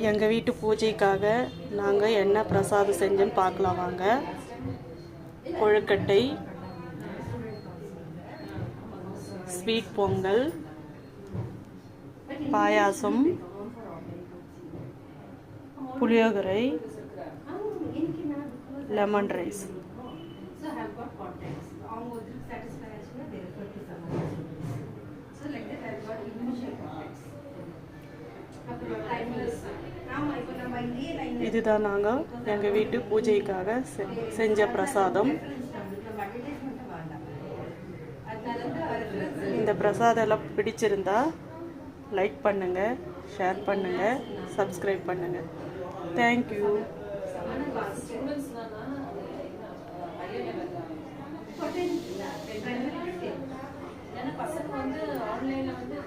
எங்கள் வீட்டு பூஜைக்காக நாங்கள் என்ன பிரசாதம் செஞ்சோன்னு பார்க்கலாம் வாங்க. கொழுக்கட்டை, ஸ்வீட் பொங்கல், பாயாசம், புளியோகரை, லெமன் ரைஸ். இதுதான் நாங்கள் எங்கள் வீட்டு பூஜைக்காக செஞ்ச பிரசாதம். இந்த பிரசாதம் எல்லாம் பிடிச்சிருந்தா லைக் பண்ணுங்கள், ஷேர் பண்ணுங்கள், சப்ஸ்கிரைப் பண்ணுங்கள். தேங்க்யூ. பசங்க வந்து ஆன்லைனில் வந்து